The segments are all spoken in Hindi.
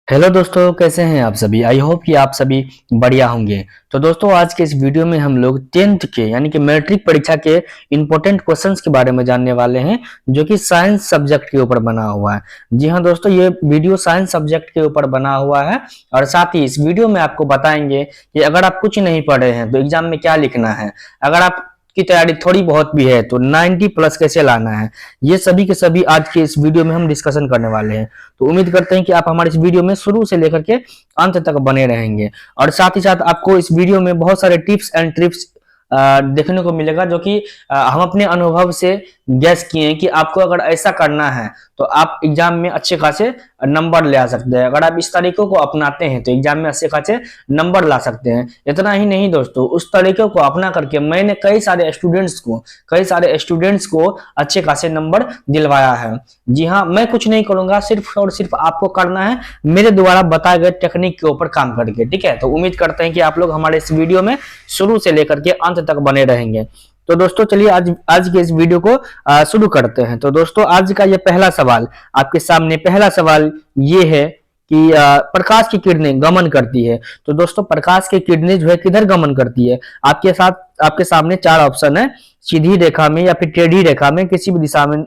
हेलो दोस्तों, कैसे हैं आप सभी। आई होप कि आप सभी बढ़िया होंगे। तो दोस्तों, आज के इस वीडियो में हम लोग 10th के यानी कि मैट्रिक परीक्षा के इंपॉर्टेंट क्वेश्चंस के बारे में जानने वाले हैं, जो कि साइंस सब्जेक्ट के ऊपर बना हुआ है। जी हाँ दोस्तों, ये वीडियो साइंस सब्जेक्ट के ऊपर बना हुआ है। और साथ ही इस वीडियो में आपको बताएंगे कि अगर आप कुछ नहीं पढ़े हैं तो एग्जाम में क्या लिखना है, अगर आप की तैयारी थोड़ी बहुत भी है तो 90 प्लस कैसे लाना है। ये सभी के सभी आज के इस वीडियो में हम डिस्कशन करने वाले हैं। तो उम्मीद करते हैं कि आप हमारे इस वीडियो में शुरू से लेकर के अंत तक बने रहेंगे। और साथ ही साथ आपको इस वीडियो में बहुत सारे टिप्स एंड ट्रिक्स देखने को मिलेगा, जो कि हम अपने अनुभव से गैस किए हैं कि आपको अगर ऐसा करना है तो आप एग्जाम में अच्छे खासे नंबर ले आ सकते हैं। अगर आप इस तरीकों को अपनाते हैं तो एग्जाम में अच्छे खासे नंबर ला सकते हैं। इतना ही नहीं दोस्तों, उस तरीकों को अपना करके मैंने कई सारे स्टूडेंट्स को अच्छे खासे नंबर दिलवाया है। जी हाँ, मैं कुछ नहीं करूंगा, सिर्फ और सिर्फ आपको करना है मेरे द्वारा बताए गए टेक्निक के ऊपर काम करके। ठीक है, तो उम्मीद करते हैं कि आप लोग हमारे इस वीडियो में शुरू से लेकर के अंत तक बने रहेंगे। तो दोस्तों चलिए आज आज के इस वीडियो को शुरू करते हैं। तो दोस्तों, आज का ये पहला सवाल आपके सामने, पहला सवाल ये है कि प्रकाश की किरणें गमन करती है। तो दोस्तों, प्रकाश की किरणें जो है किधर गमन करती है। आपके सामने चार ऑप्शन है, सीधी रेखा में या फिर टेढ़ी रेखा में, किसी भी दिशा में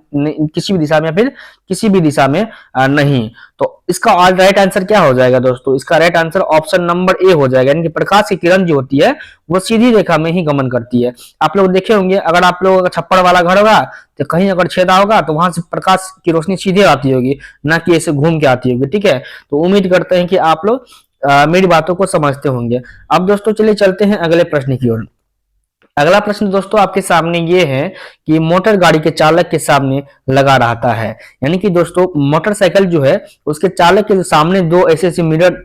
या फिर किसी भी दिशा में नहीं। तो इसका राइट आंसर क्या हो जाएगा दोस्तों। इसका राइट आंसर ऑप्शन नंबर ए हो जाएगा, यानी कि प्रकाश की किरण जो होती है वो सीधी रेखा में ही गमन करती है। आप लोग देखे होंगे, अगर आप लोगों का छप्पर वाला घर होगा तो कहीं अगर छेदा होगा तो वहां से प्रकाश की रोशनी सीधे आती होगी, ना कि ऐसे घूम के आती होगी। ठीक है, तो उम्मीद करते हैं कि आप लोग मेरी बातों को समझते होंगे। अब दोस्तों चलिए चलते हैं अगले प्रश्न की ओर। अगला प्रश्न दोस्तों आपके सामने ये है कि मोटर गाड़ी के चालक के सामने लगा रहता है। यानी कि दोस्तों, मोटरसाइकिल जो है उसके चालक के सामने दो ऐसे ऐसे मिरर,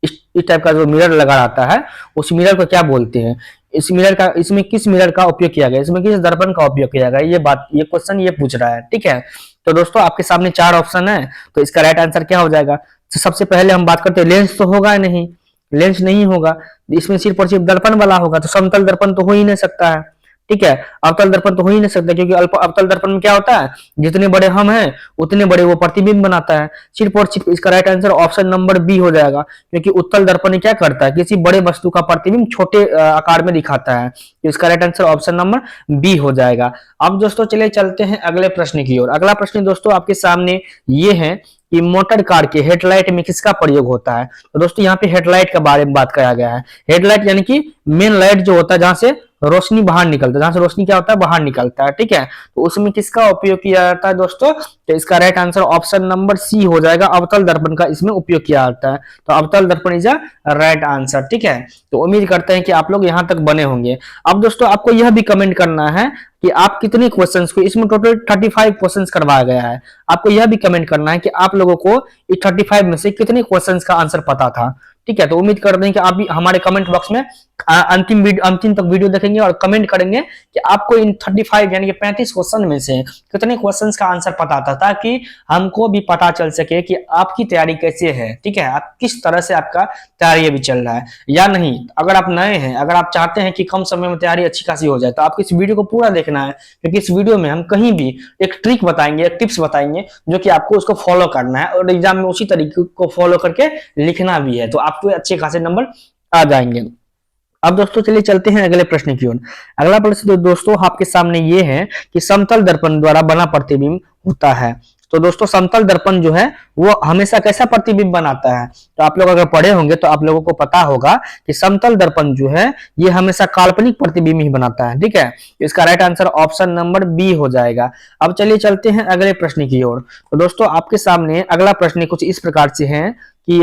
इस टाइप का जो मिरर लगा रहता है, उस मिरर को क्या बोलते हैं। इसमें किस मिरर का उपयोग किया गया, इसमें किस दर्पण का उपयोग किया गया, ये क्वेश्चन ये पूछ रहा है। ठीक है, तो दोस्तों आपके सामने चार ऑप्शन है, तो इसका राइट आंसर क्या हो जाएगा। तो सबसे पहले हम बात करते हैं, लेंस तो होगा नहीं, लेंस नहीं होगा, इसमें सिर्फ और सिर्फ दर्पण वाला होगा, तो समतल दर्पण तो हो ही नहीं सकता है। ठीक है, अवतल दर्पण तो हो ही नहीं सकता, क्योंकि अवतल दर्पण में क्या होता है, जितने बड़े हम हैं उतने बड़े वो प्रतिबिंब बनाता है। सिर्फ और सिर्फ इसका right answer option number B हो जाएगा, क्योंकि उत्तल दर्पण क्या करता है, किसी बड़े वस्तु का प्रतिबिंब छोटे आकार में दिखाता है। तो इसका right answer option number B हो जाएगा। अब दोस्तों चलिए चलते हैं अगले प्रश्न की ओर। अगला प्रश्न दोस्तों आपके सामने ये है कि मोटर कार के हेडलाइट में किसका प्रयोग होता है। तो दोस्तों यहाँ पे हेडलाइट के बारे में बात करा गया है। हेडलाइट यानी कि मेन लाइट जो होता है, जहां से रोशनी बाहर निकलता है, जहां से रोशनी क्या होता है, बाहर निकलता है। ठीक है, तो उसमें किसका उपयोग किया जाता है दोस्तों। तो इसका right answer option number C हो जाएगा, अवतल दर्पण का इसमें उपयोग किया जाता है। तो अवतल दर्पण इज अ राइट आंसर। ठीक है, तो उम्मीद करते हैं कि आप लोग यहां तक बने होंगे। अब दोस्तों आपको यह भी कमेंट करना है कि आप कितने क्वेश्चंस को, इसमें टोटल 35 क्वेश्चंस करवाया गया है, आपको यह भी कमेंट करना है कि आप लोगों को इस 35 में से कितने क्वेश्चंस का आंसर पता था। ठीक है, तो उम्मीद करते हैं कि आप भी हमारे कमेंट बॉक्स में अंतिम तक वीडियो देखेंगे और कमेंट करेंगे कि आपको इन 35 यानी कि 35 क्वेश्चन में से कितने क्वेश्चंस का आंसर पता था, ताकि हमको भी पता चल सके कि आपकी तैयारी कैसे है। ठीक है, आप किस तरह से आपका तैयारी अभी चल रहा है या नहीं। अगर आप नए हैं, अगर आप चाहते हैं कि कम समय में तैयारी अच्छी खासी हो जाए, तो आपको इस वीडियो को पूरा देखना है, क्योंकि इस वीडियो में हम कहीं भी एक ट्रिक बताएंगे, एक टिप्स बताएंगे, जो कि आपको उसको फॉलो करना है और एग्जाम में उसी तरीके को फॉलो करके लिखना भी है, तो आपको अच्छे खासे नंबर आ जाएंगे। अब दोस्तों चलिए चलते हैं अगले प्रश्न की ओर। अगला प्रश्न तो दोस्तों आपके सामने ये है कि समतल दर्पण द्वारा बना प्रतिबिंब होता है। तो दोस्तों समतल दर्पण जो है वो हमेशा कैसा प्रतिबिंब बनाता है। तो आप लोग अगर पढ़े होंगे तो आप लोगों को पता होगा कि समतल दर्पण जो है ये हमेशा काल्पनिक प्रतिबिंब ही बनाता है। ठीक है, तो इसका right answer option number B हो जाएगा। अब चलिए चलते हैं अगले प्रश्न की ओर। तो दोस्तों आपके सामने अगला प्रश्न कुछ इस प्रकार से है कि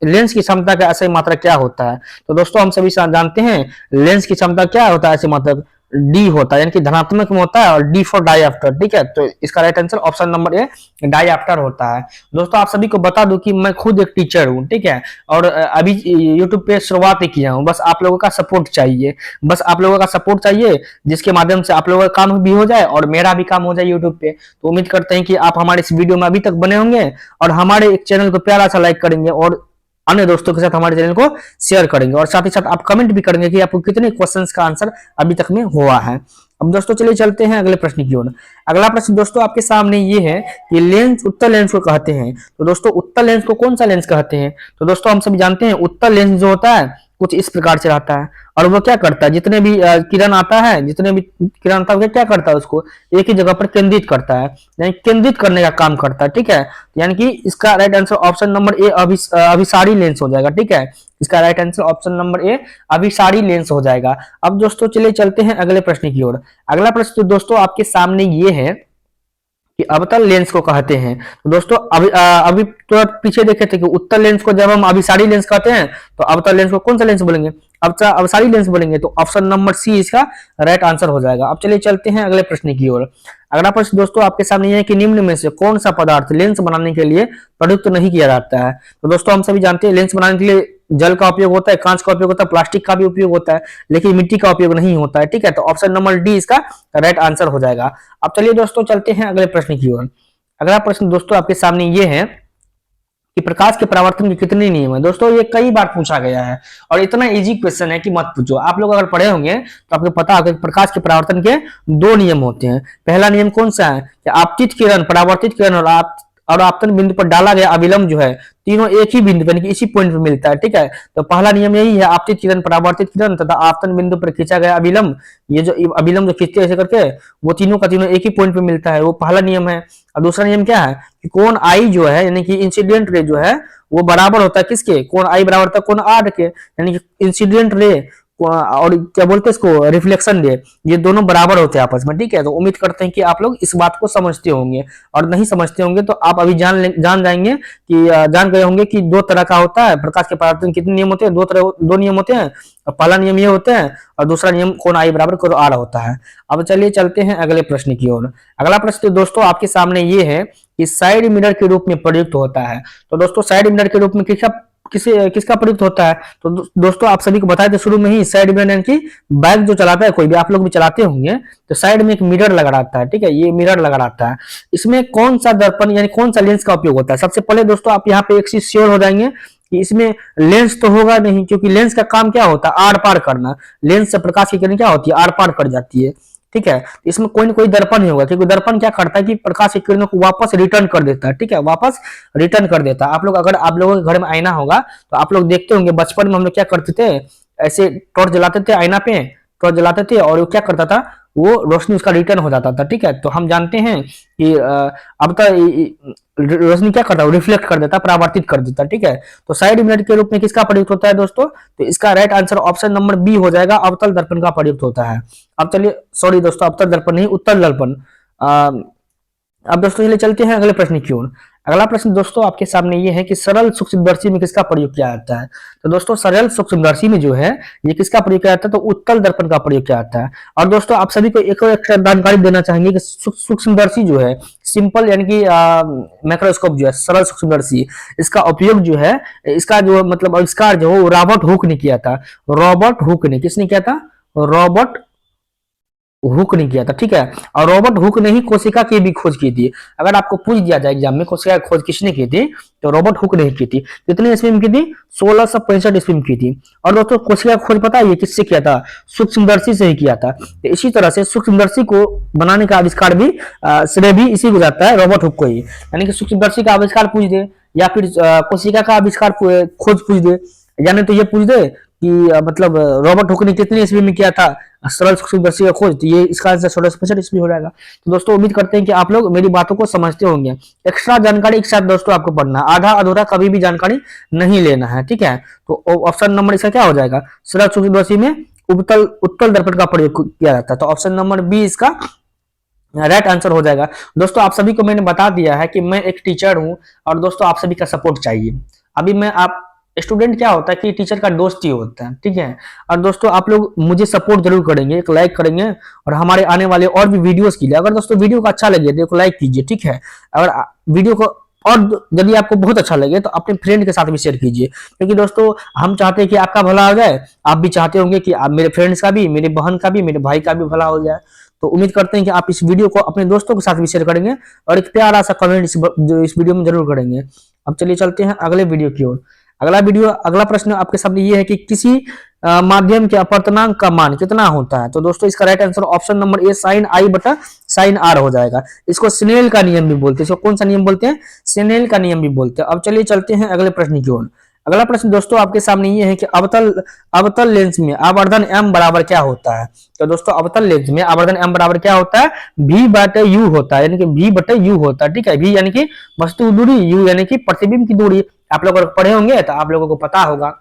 लेंस की क्षमता का असली मात्रा क्या होता है। तो दोस्तों हम सभी जानते हैं लेंस की क्षमता क्या होता है, ऐसे मतलब डी होता है, यानी कि धनात्मक में होता है, और डी फॉर डायऑप्टर। ठीक है, तो इसका right answer option number A dioptre होता है। दोस्तों आप सभी को बता दूं कि मैं खुद एक टीचर हूं। ठीक है, और अभी यूट्यूब पे शुरुआत ही किया हूं, बस आप लोगों का सपोर्ट चाहिए, बस आप लोगों का सपोर्ट चाहिए, जिसके माध्यम से आप लोगों का काम भी हो जाए और मेरा भी काम हो जाए यूट्यूब पे। तो उम्मीद करते हैं कि आप हमारे इस वीडियो में अभी तक बने होंगे और हमारे एक चैनल को प्यारा सा लाइक करेंगे और अन्य दोस्तों के साथ हमारे चैनल को शेयर करेंगे, और साथ ही साथ आप कमेंट भी करेंगे कि आपको कितने क्वेश्चंस का आंसर अभी तक में हुआ है। अब दोस्तों चलिए चलते हैं अगले प्रश्न की ओर। अगला प्रश्न दोस्तों आपके सामने ये है कि लेंस उत्तल लेंस को कहते हैं। तो दोस्तों उत्तल लेंस को कौन सा लेंस कहते हैं? तो दोस्तों हम सभी जानते हैं उत्तल लेंस जो होता है कुछ इस प्रकार से रहता है, और वो क्या करता है, जितने भी किरण आता है, जितने भी किरण आता है, वो क्या करता है, उसको एक ही जगह पर केंद्रित करता है, यानी केंद्रित करने का काम करता है। ठीक है, यानी कि इसका राइट आंसर ऑप्शन नंबर ए अभिसारी लेंस हो जाएगा। ठीक है, इसका राइट आंसर ऑप्शन नंबर ए अभिसारी लेंस हो जाएगा। अब दोस्तों चलिए चलते हैं अगले प्रश्न की ओर। अगला प्रश्न तो दोस्तों आपके सामने ये है कि अवतल लेंस को कहते हैं। तो दोस्तों अभी तो पीछे देखे थे कि उत्तल लेंस को जब हम अभिसारी लेंस कहते हैं तो अवतल लेंस को कौन सा लेंस बोलेंगे? अवसारी लेंस बोलेंगे। तो ऑप्शन नंबर सी इसका राइट आंसर हो जाएगा। अब चलिए चलते हैं अगले प्रश्न की ओर। अगला प्रश्न दोस्तों आपके सामने यह है कि निम्न में से कौन सा पदार्थ लेंस बनाने के लिए प्रयुक्त नहीं किया जाता है? तो दोस्तों हम सभी जानते हैं लेंस बनाने के लिए जल का उपयोग होता है, कांच का उपयोग होता है, प्लास्टिक का भी उपयोग होता है, लेकिन मिट्टी का उपयोग नहीं होता है। ठीक है, तो ऑप्शन नंबर डी इसका राइट आंसर हो जाएगा। अब चलिए दोस्तों चलते हैं अगले प्रश्न की ओर। अगला प्रश्न दोस्तों आपके सामने ये है कि प्रकाश के परावर्तन के कितने नियम है? दोस्तों ये कई बार पूछा गया है और इतना इजी क्वेश्चन है कि मत पूछो। आप लोग अगर पढ़े होंगे तो आपको पता होगा कि प्रकाश के परावर्तन के दो नियम होते हैं। पहला नियम कौन सा है कि आपतित किरण, परावर्तित किरण और आपतन बिंदु पर डाला गया अविलंब जो है तीनों एक ही बिंदु यानी कि इसी पॉइंट पे मिलता है। ठीक है, तो पहला नियम यही है, आपतित किरण, परावर्तित किरण तथा आपतन बिंदु पर खींचा गया अविलंब, ये जो अविलंब जो खींचते ऐसे करके वो तीनों का तीनों एक ही पॉइंट पे मिलता है, वो पहला नियम है। और दूसरा नियम क्या है कि कोण आई जो है यानी कि इंसिडेंट रे जो है वो बराबर होता है किसके? कोण आई बराबर होता है कोण आर के, यानी कि इंसिडेंट रे और क्या बोलते हैं इसको, रिफ्लेक्शन रे, ये दोनों बराबर होते हैं आपस में। ठीक है, तो उम्मीद करते हैं कि आप लोग इस बात को समझते होंगे, और नहीं समझते होंगे तो आप अभी जान जाएंगे कि जान गए होंगे कि दो तरह का होता है प्रकाश के परावर्तन। कितने नियम होते हैं? दो नियम होते हैं, और पहला नियम ये होते हैं और दूसरा नियम कोण आई बराबर कोण आर होता है। अब चलिए चलते हैं अगले प्रश्न की ओर। अगला प्रश्न दोस्तों आपके सामने ये है कि साइड मिरर के रूप में प्रयुक्त होता है। तो दोस्तों साइड मिरर के रूप में किसका प्रयुक्त होता है? तो दोस्तों आप सभी को बताया था शुरू में ही, साइड मिरर यानी कि बाइक जो चलाता है कोई भी, आप लोग भी चलाते होंगे, तो साइड में एक मिरर लगा रहता है। ठीक है, ये मिरर लगा रहता है। इसमें कौन सा दर्पण यानी कौन सा लेंस का उपयोग होता है? सबसे पहले दोस्तों आप यहाँ पे एक चीज श्योर हो जाएंगे कि इसमें लेंस तो होगा नहीं, क्योंकि लेंस का काम क्या होता है? आर पार करना। लेंस से प्रकाश की किरण क्या होती है? आर पार कर जाती है। ठीक है, इसमें कोई ना कोई दर्पण ही होगा, क्योंकि दर्पण क्या करता है कि प्रकाश की किरणों को वापस रिटर्न कर देता है। ठीक है, वापस रिटर्न कर देता है। अगर आप लोगों के घर में आईना होगा तो आप लोग देखते होंगे बचपन में हम लोग क्या करते थे, ऐसे टॉर्च जलाते थे आईना पे, टॉर्च जलाते थे और वो क्या करता था, वो रोशनी उसका रिटर्न हो जाता था। ठीक है, तो हम जानते हैं कि अब तक रोशनी क्या करता है, रिफ्लेक्ट कर देता, परावर्तित कर देता। ठीक है, तो साइड मिरर के रूप में किसका प्रयुक्त होता है दोस्तों? तो इसका right answer option number B हो जाएगा, अवतल दर्पण का प्रयुक्त होता है। अब चलिए, सॉरी दोस्तों, अवतल दर्पण नहीं, उत्तल दर्पण। अब दोस्तों चलिए चलते हैं अगले प्रश्न की ओर। अगला प्रश्न दोस्तों आपके सामने ये है कि सरल सूक्ष्मदर्शी में किसका प्रयोग किया जाता है? तो दोस्तों सरल सूक्ष्मदर्शी में जो है ये किसका प्रयोग किया जाता है? तो उत्तल दर्पण का प्रयोग किया जाता है। और दोस्तों आप सभी को एक और जानकारी देना चाहेंगे कि सूक्ष्मदर्शी जो है, सिंपल यानी कि माइक्रोस्कोप जो है, सरल सूक्ष्मदर्शी, इसका उपयोग जो है, इसका जो मतलब आविष्कार जो है रॉबर्ट हुक ने किया था। रॉबर्ट हुक ने, किसने किया था? रॉबर्ट हुक ने किया था। ठीक है, और रॉबर्ट हुक ने ही कोशिका की भी खोज की थी। अगर आपको पूछ दिया जाए एग्जाम में कोशिका की खोज किसने की थी, तो रॉबर्ट हुक ने की थी। कितने ईस्वी में की थी? 1665 ईस्वी में की थी। और दोस्तों कोशिका की खोज पता है ये किससे किया था? सूक्ष्मदर्शी से ही किया था। तो इसी तरह से सूक्ष्मदर्शी को बनाने का आविष्कार भी श्रेय भी इसी को जाता है, रॉबर्ट हुक को ही। यानी कि सूक्ष्मदर्शी का आविष्कार पूछ दे, या फिर कोशिका का आविष्कार खोज पूछ दे, यानी तो ये पूछ दे कि मतलब रॉबर्ट हुक ने कितने ईस्वी में किया था सरल सूक्ष्मदर्शी का खोज, तो ये इसका आंसर 1665 ईस्वी हो जाएगा। तो दोस्तों उम्मीद करते हैं कि आप लोग मेरी बातों को समझते होंगे। एक्स्ट्रा जानकारी एक साथ दोस्तों आपको पढ़ना, आधा अधूरा कभी भी जानकारी नहीं लेना है। ठीक है, तो ऑप्शन नंबर इसका क्या हो जाएगा? सरल सूक्ष्मदर्शी में उत्तल दर्पण का प्रयोग किया जाता है, तो ऑप्शन नंबर बी इसका राइट आंसर हो जाएगा। दोस्तों आप सभी को मैंने बता दिया है कि मैं एक टीचर हूं और दोस्तों आप सभी का सपोर्ट चाहिए। अभी मैं आप स्टूडेंट क्या होता है कि टीचर का दोस्त ही होता है। ठीक है, और दोस्तों आप लोग मुझे सपोर्ट जरूर करेंगे, एक लाइक करेंगे, और हमारे आने वाले और भी वीडियोस के लिए अगर दोस्तों वीडियो को अच्छा लगे तो एक लाइक कीजिए। ठीक है, अगर वीडियो को और यदि आपको बहुत अच्छा लगे तो अपने फ्रेंड के साथ भी शेयर कीजिए, क्योंकि दोस्तों हम चाहते हैं कि आपका भला हो जाए, आप भी चाहते होंगे कि आप मेरे फ्रेंड्स का भी, मेरे बहन का भी, मेरे भाई का भी भला हो जाए। तो उम्मीद करते हैं कि आप इस वीडियो को अपने दोस्तों के साथ भी शेयर करेंगे और एक प्यारा सा कमेंट इस वीडियो में जरूर करेंगे। अब चलिए चलते हैं अगले वीडियो की ओर। अगला प्रश्न आपके सामने ये है कि किसी माध्यम के अपवर्तनांक का मान कितना होता है। तो दोस्तों इसका right answer option number A sine I बटा साइन आर हो जाएगा। इसको स्नेल का नियम भी बोलते हैं। इसको कौन सा नियम बोलते हैं? स्नेल का नियम भी बोलते हैं। अब चलिए चलते हैं अगले प्रश्न की ओर। अगला प्रश्न दोस्तों आपके सामने ये है कि अवतल लेंस में आवर्धन m बराबर क्या होता है। तो दोस्तों अवतल लेंस में आवर्धन m बराबर क्या होता है? v बटे u होता है, यानी कि v बटे u होता है। ठीक है, v यानी कि वस्तु दूरी, u यानी कि प्रतिबिंब की दूरी। आप लोग अगर पढ़े होंगे तो आप लोगों को पता होगा।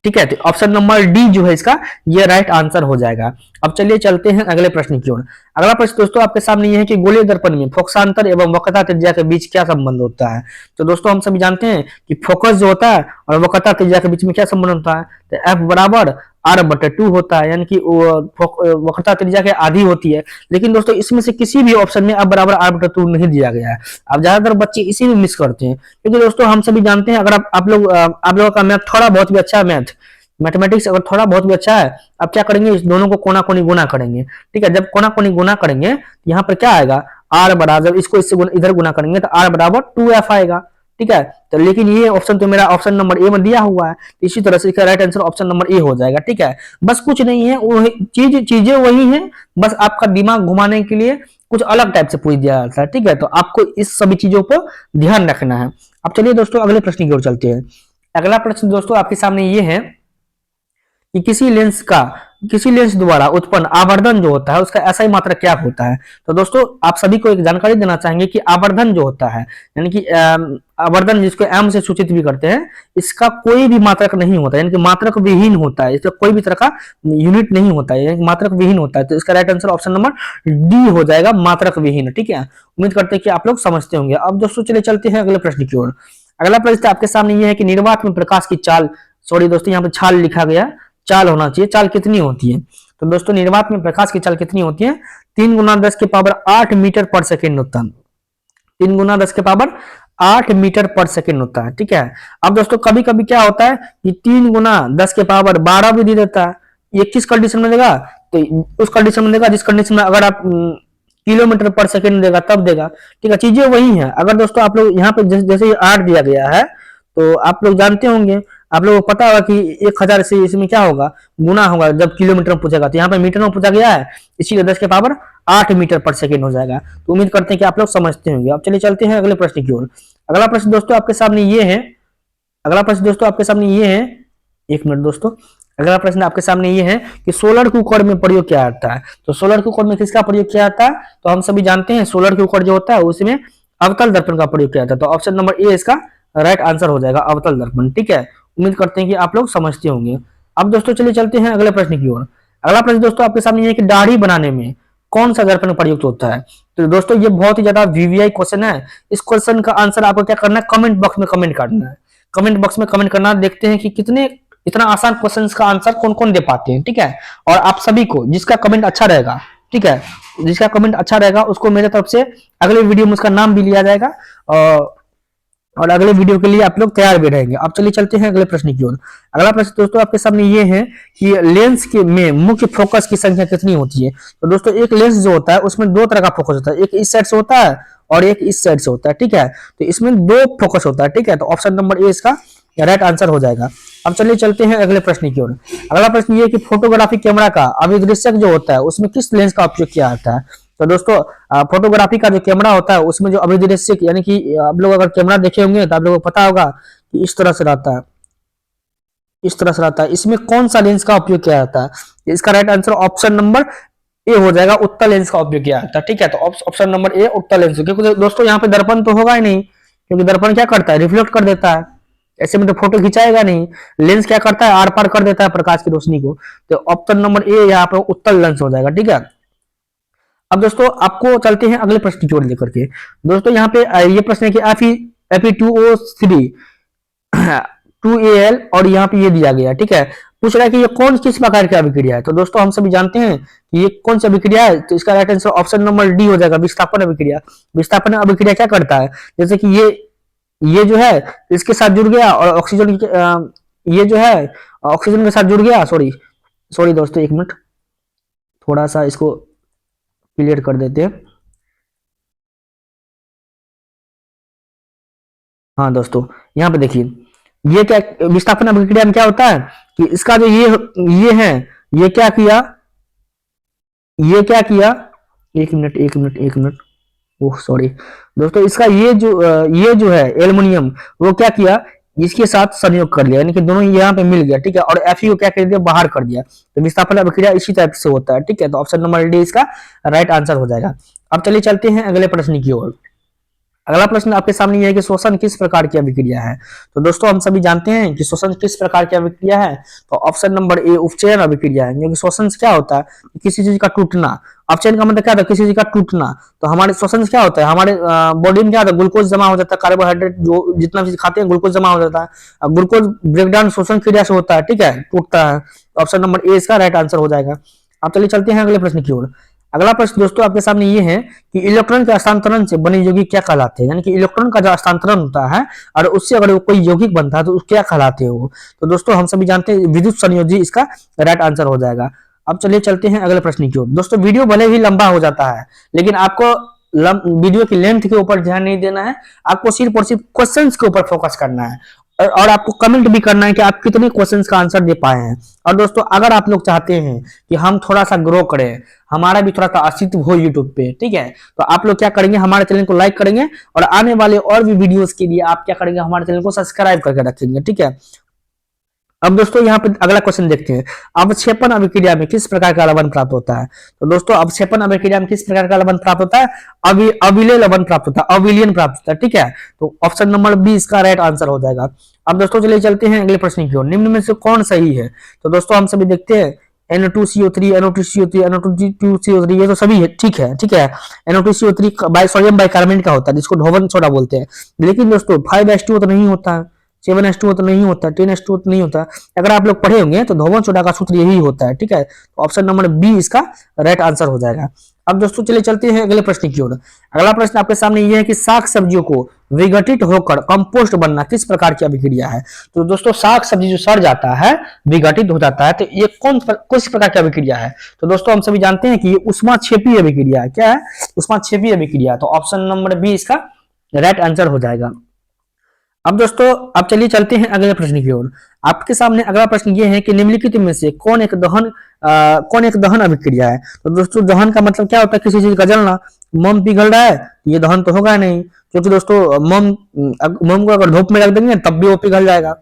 ठीक है, तो ऑप्शन नंबर डी जो है इसका ये राइट आंसर हो जाएगा। अब चलिए चलते हैं अगले प्रश्न की ओर। अगला प्रश्न दोस्तों आपके सामने ये है कि गोलीय दर्पण में फोकसांतर एवं वक्रता त्रिज्या के बीच क्या संबंध होता है। तो दोस्तों हम सभी जानते हैं कि फोकस जो होता है और वक्रता त्रिज्या के बीच में क्या संबंध होता है। तो एफ बराबर आर बटे 2 होता है, यानी कि वक्रता त्रिज्या के आधी होती है। लेकिन दोस्तों इसमें से किसी भी ऑप्शन में एफ बराबर आर बटे 2 नहीं दिया गया है। अब ज्यादातर बच्चे इसी में मिस करते हैं, क्योंकि दोस्तों हम सभी जानते हैं, अगर आप लोगों का मैथ थोड़ा बहुत भी अच्छा है, मैथमेटिक्स अगर थोड़ा बहुत भी अच्छा है, आप क्या करेंगे, इस दोनों को कोना कोनी गुना करेंगे। ठीक है, जब कोना कोनी गुना करेंगे तो यहाँ पर क्या आएगा, आर बराबर, जब इसको इससे इधर गुना करेंगे तो आर बराबर 2f आएगा। ठीक है, तो लेकिन ये ऑप्शन तो मेरा ऑप्शन नंबर ए में दिया हुआ है, तो इसी तरह से इसका राइट आंसर ऑप्शन नंबर ए हो जाएगा। ठीक है, बस कुछ नहीं है, वो चीजें वही हैं, बस आपका दिमाग घुमाने के लिए कुछ अलग टाइप से पूछ दिया जाता है। ठीक है, तो आपको इस सभी चीजों पर ध्यान रखना है। अब चलिए दोस्तों अगले प्रश्न की ओर चलते हैं। अगला प्रश्न दोस्तों आपके सामने ये है कि किसी लेंस द्वारा उत्पन्न आवर्धन जो होता है उसका एसआई मात्रक क्या होता है। तो दोस्तों आप सभी को एक जानकारी देना चाहेंगे कि आवर्धन जो होता है, यानी कि आवर्धन जिसको एम से सूचित भी करते हैं, इसका कोई भी मात्रक नहीं होता है, यानी कि मात्रक विहीन होता है। इसका कोई भी तरह का यूनिट नहीं होता है, यानी मात्रक विहीन होता है। तो इसका right answer option number D हो जाएगा, मात्रक विहीन। ठीक है, उम्मीद करते हैं कि आप लोग समझते होंगे। अब दोस्तों चलिए चलते हैं अगले प्रश्न की ओर। अगला प्रश्न आपके सामने यह है कि निर्वात में प्रकाश की चाल, सॉरी दोस्तों यहाँ पे छाल लिखा गया, चाल होना चाहिए, चाल कितनी होती है। तो दोस्तों निर्वात में प्रकाश की चाल कितनी होती है? 3 गुना 10 के पावर 8 मीटर पर सेकेंड होता है। 3 गुना 10 के पावर 8 मीटर पर सेकेंड होता है। ठीक है, अब दोस्तों कभी कभी क्या होता है कि 3 गुना 10 के पावर 12 भी दे देता है। ये किस कंडीशन में देगा? तो उस कंडीशन में देगा जिस कंडीशन में अगर आप किलोमीटर पर सेकेंड देगा तब देगा। ठीक है, चीजें वही है। अगर दोस्तों आप लोग यहाँ पे जैसे 8 दिया गया है, तो आप लोग जानते होंगे, आप लोगों को पता होगा कि 1000 से इसमें क्या होगा, गुना होगा जब किलोमीटर में पूछेगा। तो यहाँ पे मीटर में पूछा गया है, इसीलिए 10 के पावर 8 मीटर पर सेकेंड हो जाएगा। तो उम्मीद करते हैं कि आप लोग समझते होंगे। अब चलिए चलते हैं अगले प्रश्न की ओर। अगला प्रश्न दोस्तों आपके सामने ये है, अगला प्रश्न दोस्तों आपके सामने ये है, एक मिनट दोस्तों, अगला प्रश्न आपके सामने ये है कि सोलर कुकर में प्रयोग क्या आता है। तो सोलर कुकर में किसका प्रयोग किया जाता है? तो हम सभी जानते हैं सोलर कुकर जो होता है उसमें अवतल दर्पण का प्रयोग किया जाता है। तो ऑप्शन नंबर ए इसका राइट आंसर हो जाएगा, अवतल दर्पण। ठीक है, उम्मीद करते हैं कि आप लोग समझते होंगे। अब दोस्तों चलिए चलते हैं अगले प्रश्न की ओर। अगला प्रश्न दोस्तों आपके सामने ये है कि दाढ़ी बनाने में कौन सा दर्पण प्रयुक्त होता है। तो दोस्तों ये बहुत ही ज्यादा वीवीआई क्वेश्चन है। इस क्वेश्चन का आंसर आपको क्या करना है, कमेंट बॉक्स में कमेंट करना है। कमेंट बॉक्स में कमेंट करना, देखते हैं कि कितने इतना आसान क्वेश्चन का आंसर कौन कौन दे पाते हैं। ठीक है, और आप सभी को जिसका कमेंट अच्छा रहेगा, ठीक है, जिसका कमेंट अच्छा रहेगा उसको मेरे तरफ से अगले वीडियो में उसका नाम भी लिया जाएगा और अगले वीडियो के लिए आप लोग तैयार भी रहेंगे। अब चलिए चलते हैं अगले प्रश्न की ओर। अगला प्रश्न दोस्तों आपके सामने ये है कि लेंस के में मुख्य फोकस की संख्या कितनी होती है। तो दोस्तों एक लेंस जो होता है उसमें 2 तरह का फोकस होता है, एक इस साइड से होता है और एक इस साइड से होता है। ठीक है, तो इसमें 2 फोकस होता है। ठीक है, तो ऑप्शन नंबर ए इसका राइट आंसर हो जाएगा। अब चलिए चलते हैं अगले प्रश्न की ओर। अगला प्रश्न ये है कि फोटोग्राफी कैमरा का अभिदृश्यक जो होता है उसमें किस लेंस का उपयोग किया जाता है। तो दोस्तों फोटोग्राफी का जो कैमरा होता है उसमें जो अभिदृश्यक, यानी कि आप लोग अगर कैमरा देखे होंगे तो आप लोगों को पता होगा कि इस तरह से रहता है, इस तरह से रहता है। इसमें कौन सा लेंस का उपयोग किया जाता है? इसका राइट आंसर ऑप्शन नंबर ए हो जाएगा, उत्तल लेंस का उपयोग किया जाता है। ठीक है, तो ऑप्शन नंबर ए उत्तल लेंस, क्योंकि दोस्तों यहाँ पे दर्पण तो होगा ही नहीं, क्योंकि दर्पण क्या करता है, रिफ्लेक्ट कर देता है, ऐसे में तो फोटो खिंचाएगा नहीं। लेंस क्या करता है, आर पार कर देता है प्रकाश की रोशनी को। तो ऑप्शन नंबर ए यहाँ पे उत्तल लेंस हो जाएगा। ठीक है, अब दोस्तों आपको चलते हैं अगले प्रश्न की ओर लेकर के। दोस्तों यहाँ पे ये प्रश्न है कि Fe2O3 2Al और यहाँ पे ये दिया गया। ठीक है, पूछ रहा है कि ये कौन किस प्रकार की अभिक्रिया है। तो दोस्तों हम सभी जानते हैं कि ये कौन सी अभिक्रिया है। तो इसका right answer option number D हो जाएगा, विस्थापन अभिक्रिया। विस्थापन अभिक्रिया क्या करता है, जैसे कि ये जो है इसके साथ जुड़ गया और ऑक्सीजन ये जो है ऑक्सीजन के साथ जुड़ गया। सॉरी दोस्तों, एक मिनट, थोड़ा सा इसको क्लियर कर देते हैं। हाँ दोस्तों, यहाँ पे देखिए, ये क्या विस्थापन अभिक्रिया में क्या होता है कि इसका जो ये है, ये क्या किया, ये क्या किया, एक मिनट, ओह सॉरी दोस्तों, इसका ये जो है एल्युमिनियम, वो क्या किया, इसके साथ संयोग कर लिया, यानी कि दोनों यहाँ पे मिल गया, ठीक है, और Fe को क्या कर दिया, बाहर कर दिया। तो विस्थापन अभिक्रिया इसी टाइप से होता है, ठीक है। तो ऑप्शन नंबर डी इसका राइट आंसर हो जाएगा। अब चलिए चलते हैं अगले प्रश्न की ओर। अगला प्रश्न आपके सामने यह है कि श्वसन किस प्रकार की अभिक्रिया है। तो दोस्तों हम सभी जानते हैं कि श्वसन किस प्रकार की अभिक्रिया है। तो ऑप्शन नंबर ए उपचयन अभिक्रिया है, क्योंकि श्वसन से क्या होता है, किसी चीज का टूटना। अपचयन का मतलब क्या होता है, किसी चीज का टूटना। तो हमारे श्वसन से क्या होता है, हमारे बॉडी में क्या होता है, ग्लूकोज जमा हो जाता है, कार्बोहाइड्रेट जो जितना चीज खाते हैं ग्लूकोज जमा हो जाता है। अब ग्लूकोज ब्रेकडाउन श्वसन क्रिया से होता है, ठीक है, टूटता है। ऑप्शन नंबर ए इसका राइट आंसर हो जाएगा। अब चलिए चलते हैं अगले प्रश्न की ओर। अगला प्रश्न दोस्तों आपके सामने ये है कि इलेक्ट्रॉन के हस्तांतरण से बने यौगिक क्या कहलाते हैं, यानी कि इलेक्ट्रॉन का जो हस्तांतरण होता है और उससे अगर कोई यौगिक बनता है तो क्या कहलाते हैं वो। तो दोस्तों हम सभी जानते हैं विद्युत संयोजी इसका राइट आंसर हो जाएगा। अब चलिए चलते हैं अगले प्रश्न की ओर। दोस्तों वीडियो भले ही लंबा हो जाता है, लेकिन आपको वीडियो की लेंथ के ऊपर ध्यान नहीं देना है, आपको सिर्फ और सिर्फ क्वेश्चंस के ऊपर फोकस करना है, और आपको कमेंट भी करना है कि आप कितने क्वेश्चंस का आंसर दे पाए हैं। और दोस्तों अगर आप लोग चाहते हैं कि हम थोड़ा सा ग्रो करें, हमारा भी थोड़ा सा अस्तित्व हो यूट्यूब पे, ठीक है, तो आप लोग क्या करेंगे, हमारे चैनल को लाइक करेंगे और आने वाले और भी वीडियोस के लिए आप क्या करेंगे, हमारे चैनल को सब्सक्राइब करके रखेंगे, ठीक है। अब दोस्तों यहाँ पे अगला क्वेश्चन देखते हैं। अवक्षेपण अभिक्रिया में किस प्रकार का लवण प्राप्त होता है। तो दोस्तों अवक्षेपण अभिक्रिया में किस प्रकार का लवण प्राप्त होता है, अविलेय लवण प्राप्त होता है, अविलियन प्राप्त होता है, ठीक है। तो ऑप्शन नंबर बी इसका राइट आंसर हो जाएगा। अब दोस्तों चलिए चलते हैं अगले प्रश्न की ओर। निम्न में से कौन सही है। तो दोस्तों हम सभी देखते हैं NO2CO3, NO2CO3, NO2CO3, ये तो सभी है, ठीक है, ठीक है। NO2CO3 सोडियम बाइकार्बोनेट का होता है, जिसको ढोवन सोडा बोलते हैं। लेकिन दोस्तों 5H2O तो नहीं होता है, 7H2O तो नहीं होता, 10H2O तो नहीं होता। अगर आप लोग पढ़े होंगे तो धोवन सोडा का सूत्र यही होता है, ठीक है। तो ऑप्शन नंबर बी इसका राइट आंसर हो जाएगा। अब दोस्तों चलिए चलते हैं अगले प्रश्न की ओर। अगला प्रश्न आपके सामने यह है कि साग सब्जियों को विघटित होकर कंपोस्ट बनना किस प्रकार की अभिक्रिया है। तो दोस्तों साग सब्जी जो सड़ जाता है, विघटित हो जाता है, तो ये किस प्रकार की अभिक्रिया है। तो दोस्तों हम सभी जानते हैं कि ये ऊष्माक्षेपीय अभिक्रिया है। क्या है, ऊष्माक्षेपीय अभिक्रिया। तो ऑप्शन नंबर बी इसका राइट आंसर हो जाएगा। अब दोस्तों अब चलिए चलते हैं अगले प्रश्न की ओर। आपके सामने अगला प्रश्न ये है कि निम्नलिखित में से कौन एक दहन अभिक्रिया है। तो दोस्तों दहन का मतलब क्या होता है, किसी चीज का जलना। मोम पिघल रहा है, ये दहन तो होगा नहीं, क्योंकि दोस्तों मोम को अगर धूप में रख देंगे तब भी वो पिघल जाएगा,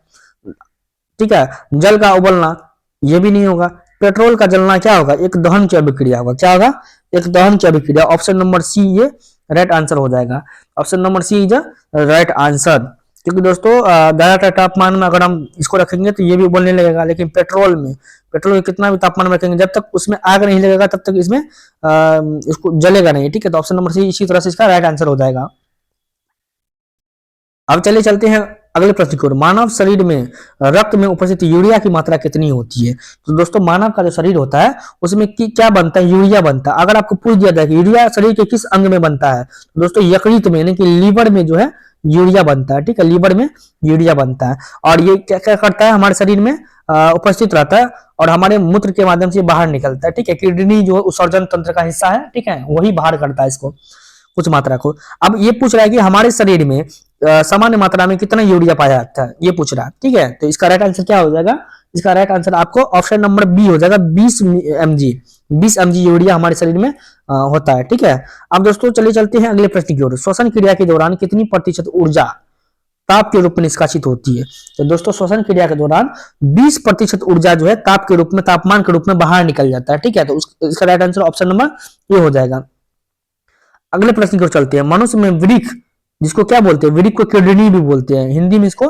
ठीक है। जल का उबलना, ये भी नहीं होगा। पेट्रोल का जलना क्या होगा, एक दहन की अभिक्रिया होगा। क्या होगा, एक दहन की अभिक्रिया। ऑप्शन नंबर सी ये राइट आंसर हो जाएगा। Option number C is right answer. क्योंकि दोस्तों ज्यादातर तापमान में अगर हम इसको रखेंगे तो ये भी उबलने लगेगा, लेकिन पेट्रोल के कितना भी तापमान में रखेंगे, जब तक उसमें आग नहीं लगेगा तब तक इसमें इसको जलेगा नहीं, ठीक है। तो ऑप्शन नंबर सी इसी तरह से इसका राइट आंसर हो जाएगा। अब चलिए चलते हैं अगले प्रश्न की ओर। मानव शरीर में रक्त में उपस्थित यूरिया की मात्रा कितनी होती है। तो दोस्तों मानव का जो शरीर होता है उसमें क्या बनता है, यूरिया बनता है। अगर आपको पूछ दिया जाए कि यूरिया शरीर के किस अंग में बनता है, तो दोस्तों यकृत में, यानी कि लीवर में जो है यूरिया बनता है, ठीक है, लीवर में यूरिया बनता है। और ये क्या क्या करता है, हमारे शरीर में उपस्थित रहता है और हमारे मूत्र के माध्यम से बाहर निकलता है, ठीक है। किडनी जो उत्सर्जन तंत्र का हिस्सा है, ठीक है, वही बाहर करता है इसको, कुछ मात्रा को। अब ये पूछ रहा है कि हमारे शरीर में सामान्य मात्रा में कितना यूरिया पाया जाता है, ये पूछ रहा है, ठीक है। तो इसका राइट आंसर क्या हो जाएगा, इसका राइट आंसर आपको ऑप्शन नंबर बी हो जाएगा। 20 mg यूरिया हमारे शरीर में होता है, ठीक है। अब दोस्तों चलिए चलते हैं अगले प्रश्न की ओर। श्वसन क्रिया के दौरान कितनी प्रतिशत ऊर्जा ताप के रूप में निष्कासित होती है। तो दोस्तों श्वसन क्रिया के दौरान 20% ऊर्जा जो है ताप के रूप में, तापमान के रूप में बाहर निकल जाता है, ठीक है। तो इसका राइट आंसर ऑप्शन नंबर ए हो जाएगा। अगले प्रश्न की ओर चलते हैं। मनुष्य में वृक्क, जिसको क्या बोलते हैं, वृक्क को किडनी भी बोलते हैं, हिंदी में इसको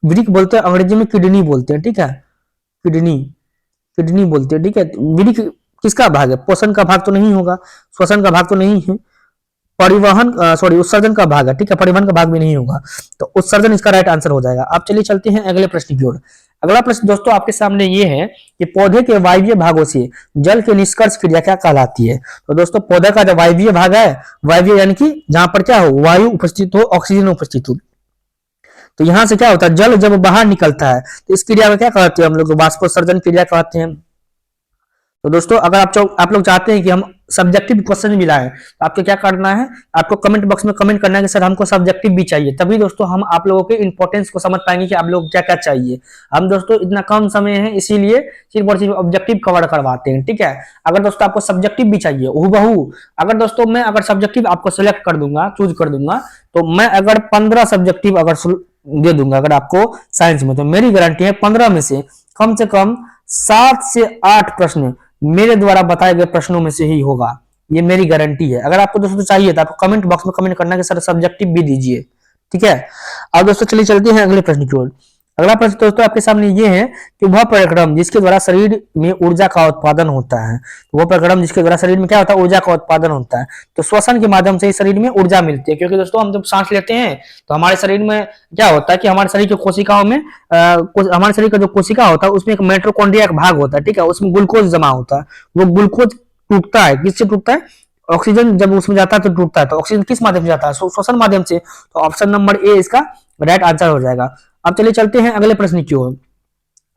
वृक्क बोलते हैं, अंग्रेजी में किडनी बोलते हैं, ठीक है, किडनी बोलते हैं, ठीक है। वृक्क किसका भाग है, पोषण का भाग तो नहीं होगा, श्वसन का भाग तो नहीं है, उत्सर्जन का भाग है, ठीक है, परिवहन का भाग भी नहीं होगा, तो उत्सर्जन इसका राइट आंसर हो जाएगा। आप चलिए चलते हैं अगले प्रश्न की ओर। अगला प्रश्न दोस्तों आपके सामने ये है कि पौधे के वायवीय भागों से जल के निष्कर्ष क्रिया क्या कहलाती है। तो दोस्तों पौधे का जो वायवीय भाग है, वायवीय यानी कि जहां पर क्या हो, वायु उपस्थित हो, ऑक्सीजन उपस्थित हो, तो यहां से क्या होता है, जल जब बाहर निकलता है तो इस क्रिया में क्या कहते हैं हम लोग, वाष्पोत्सर्जन क्रिया कहते हैं। तो दोस्तों अगर आप लोग चाहते हैं कि हम सब्जेक्टिव क्वेश्चन मिला है, तो आपको क्या करना है, आपको कमेंट बॉक्स में कमेंट करना है कि सर हमको सब्जेक्टिव भी चाहिए। तभी दोस्तों हम आप लोगों के इंपॉर्टेंस को समझ पाएंगे कि आप लोग क्या क्या चाहिए। हम दोस्तों इतना कम समय है, इसीलिए सिर्फ और सिर्फ ऑब्जेक्टिव कवर करवाते हैं, ठीक है। अगर दोस्तों आपको सब्जेक्टिव भी चाहिए हूबहू, अगर दोस्तों मैं अगर सब्जेक्टिव आपको सिलेक्ट कर दूंगा, चूज कर दूंगा, तो मैं अगर 15 सब्जेक्टिव अगर दे दूंगा अगर आपको साइंस में, तो मेरी गारंटी है 15 में से कम 7 से 8 प्रश्न मेरे द्वारा बताए गए प्रश्नों में से ही होगा। ये मेरी गारंटी है। अगर आपको दोस्तों चाहिए तो आपको कमेंट बॉक्स में कमेंट करना कि सर सब्जेक्टिव भी दीजिए, ठीक है। अब दोस्तों चलिए चलते हैं अगले प्रश्न की ओर। अगला प्रश्न दोस्तों आपके सामने ये है कि वह परिक्रम जिसके द्वारा शरीर में ऊर्जा का उत्पादन होता है, तो वह परिक्रम जिसके द्वारा शरीर में क्या होता है, ऊर्जा का उत्पादन होता है, तो श्वसन के माध्यम से ही शरीर में ऊर्जा मिलती है। क्योंकि दोस्तों हम जब सांस लेते हैं तो हमारे शरीर में क्या होता है कि हमारे शरीर की कोशिकाओं में हमारे शरीर का जो कोशिका होता है उसमें एक माइटोकॉन्ड्रिया का भाग होता है, ठीक है। उसमें ग्लूकोज जमा होता है, वो ग्लूकोज टूटता है, किससे टूटता है, ऑक्सीजन जब उसमें जाता है तो टूटता है। तो ऑक्सीजन किस माध्यम से जाता है, श्वसन माध्यम से। तो ऑप्शन नंबर ए इसका राइट आंसर हो जाएगा। अब चलिए चलते हैं अगले प्रश्न की ओर।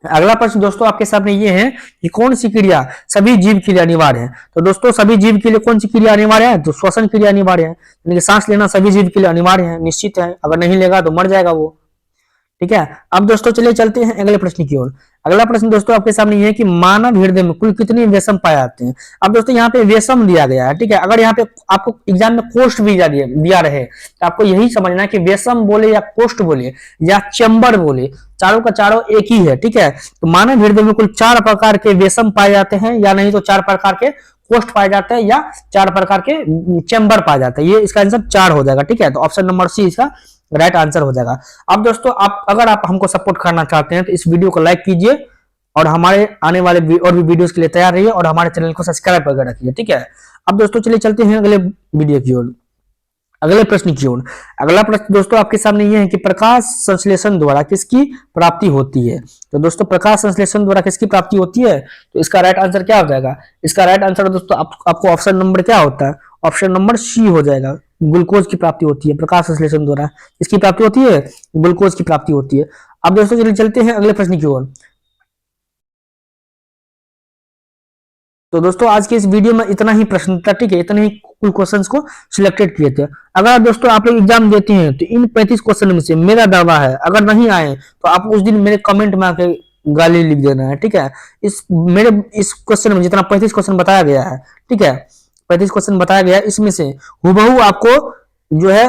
अगला प्रश्न दोस्तों आपके सामने ये है कि कौन सी क्रिया सभी जीव के लिए अनिवार्य है। तो दोस्तों सभी जीव के लिए कौन सी क्रिया अनिवार्य है, तो श्वसन क्रिया अनिवार्य है, यानी कि सांस लेना सभी जीव के लिए अनिवार्य है, निश्चित है। अगर नहीं लेगा तो मर जाएगा वो, ठीक है। अब दोस्तों चलिए चलते हैं अगले प्रश्न की ओर। अगला प्रश्न दोस्तों आपके सामने ये है कि मानव हृदय में कुल कितने वेशम पाए जाते हैं। अब दोस्तों यहाँ पे वेशम दिया गया है, ठीक है। अगर यहाँ पे आपको एग्जाम में कोष्ठ भी दिया रहे तो आपको यही समझना है कि वेशम बोले या कोष्ठ बोले या चैम्बर बोले, चारों का चारों एक ही है, ठीक है। तो मानव हृदय में कुल 4 प्रकार के वेशम पाए जाते हैं, या नहीं तो 4 प्रकार के कोष्ठ पाए जाते हैं, या 4 प्रकार के चैम्बर पाए जाते हैं। ये इसका आंसर 4 हो जाएगा, ठीक है। तो ऑप्शन नंबर सी इसका राइट आंसर हो जाएगा। अब दोस्तों अगर आप हमको सपोर्ट करना चाहते हैं तो इस वीडियो को लाइक कीजिए और हमारे आने वाले और भी वीडियोस के लिए तैयार रहिए और हमारे चैनल को सब्सक्राइब करके रखिए, ठीक है। अब दोस्तों चलिए चलते हैं अगले वीडियो की ओर, अगले प्रश्न की ओर। अगला प्रश्न दोस्तों आपके सामने ये है कि प्रकाश संश्लेषण द्वारा किसकी प्राप्ति होती है। तो दोस्तों प्रकाश संश्लेषण द्वारा किसकी प्राप्ति होती है, तो इसका राइट आंसर क्या हो जाएगा, इसका राइट आंसर दोस्तों आपको ऑप्शन नंबर क्या होता है, ऑप्शन नंबर सी हो जाएगा। ग्लूकोज की प्राप्ति होती है प्रकाश संश्लेषण द्वारा, इसकी प्राप्ति होती है, ग्लूकोज की प्राप्ति होती है। अब दोस्तों चलिए चलते हैं अगले प्रश्न की ओर। तो दोस्तों आज के इस वीडियो में इतना ही प्रश्न था, ठीक है। इतने ही कुल क्वेश्चंस को सिलेक्टेड किए थे। अगर दोस्तों आप लोग एग्जाम देते हैं तो इन 35 क्वेश्चन में से मेरा दावा है अगर नहीं आए तो आप उस दिन मेरे कमेंट में आके गाली लिख देना है, ठीक है। इस क्वेश्चन में जितना 35 क्वेश्चन बताया गया है, ठीक है, 35 क्वेश्चन बताया गया है, इसमें से हूबहू आपको जो है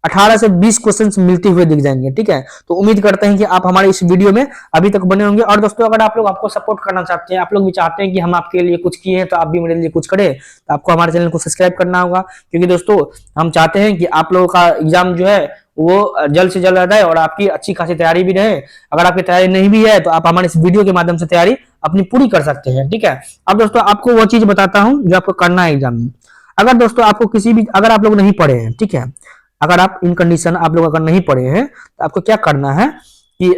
18 से 20 क्वेश्चंस मिलते हुए दिख जाएंगे, ठीक है। तो उम्मीद करते हैं कि आप हमारे इस वीडियो में अभी तक बने होंगे। और दोस्तों अगर आप लोग आपको सपोर्ट करना चाहते हैं, आप लोग भी चाहते हैं कि हम आपके लिए कुछ किए हैं तो आप भी मेरे लिए कुछ करें, तो आपको हमारे चैनल को सब्सक्राइब करना होगा। क्योंकि दोस्तों हम चाहते हैं कि आप लोगों का एग्जाम जो है वो जल्द से जल्द आ जाए और आपकी अच्छी खासी तैयारी भी रहे। अगर आपकी तैयारी नहीं भी है तो आप हमारे इस वीडियो के माध्यम से तैयारी अपनी पूरी कर सकते हैं, ठीक है। अब दोस्तों आपको वो चीज बताता हूं जो आपको करना है एग्जाम में। अगर दोस्तों आपको अगर आप लोग नहीं पढ़े हैं, ठीक है, अगर आप इन कंडीशन आप लोग अगर नहीं पढ़े हैं तो आपको क्या करना है कि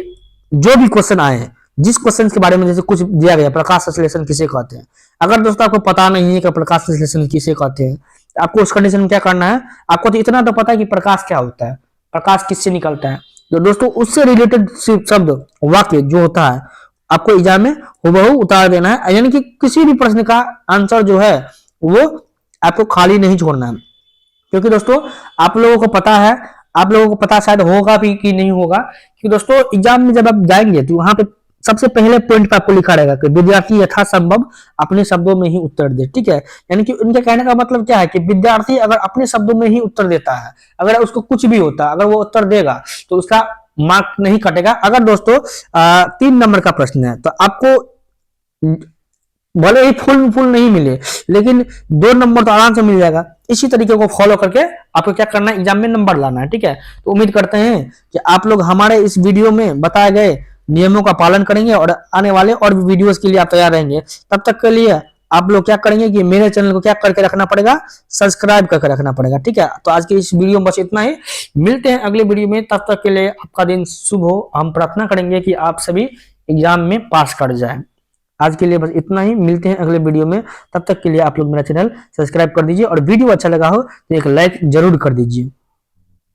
जो भी क्वेश्चन आए, जिस क्वेश्चन के बारे में जैसे कुछ दिया गया प्रकाश संश्लेषण किसे कहते हैं, अगर दोस्तों आपको पता नहीं है कि प्रकाश संश्लेषण किसे कहते हैं तो आपको उस कंडीशन में क्या करना है, आपको तो इतना तो पता है कि प्रकाश क्या होता है, प्रकाश किससे निकलता है, तो दोस्तों उससे रिलेटेड शब्द वाक्य जो होता है आपको एग्जाम में हूबहू उतार देना है। यानी कि किसी भी प्रश्न का आंसर जो है वो आपको खाली नहीं छोड़ना है। क्योंकि दोस्तों आप लोगों को पता है, आप लोगों को पता शायद होगा भी कि नहीं होगा कि दोस्तों एग्जाम में जब आप जाएंगे तो वहां पे सबसे पहले पॉइंट पे आपको लिखा रहेगा कि विद्यार्थी यथासंभव अपने शब्दों में ही उत्तर दे, ठीक है। यानी कि उनके कहने का मतलब क्या है कि विद्यार्थी अगर अपने शब्दों में ही उत्तर देता है, अगर उसको कुछ भी होता है, अगर वो उत्तर देगा तो उसका मार्क नहीं कटेगा। अगर दोस्तों 3 नंबर का प्रश्न है तो आपको भले ही फुल नहीं मिले लेकिन 2 नंबर तो आराम से मिल जाएगा। इसी तरीके को फॉलो करके आपको क्या करना है, एग्जाम में नंबर लाना है, ठीक है। तो उम्मीद करते हैं कि आप लोग हमारे इस वीडियो में बताए गए नियमों का पालन करेंगे और आने वाले और भी वीडियोस के लिए आप तैयार रहेंगे। तब तक के लिए आप लोग क्या करेंगे कि मेरे चैनल को क्या करके रखना पड़ेगा, सब्सक्राइब करके रखना पड़ेगा, ठीक है। तो आज की इस वीडियो में बस इतना ही, मिलते हैं अगले वीडियो में। तब तक के लिए आपका दिन शुभ हो। हम प्रार्थना करेंगे कि आप सभी एग्जाम में पास कर जाए। आज के लिए बस इतना ही, मिलते हैं अगले वीडियो में। तब तक के लिए आप लोग मेरा चैनल सब्सक्राइब कर दीजिए और वीडियो अच्छा लगा हो तो एक लाइक जरूर कर दीजिए।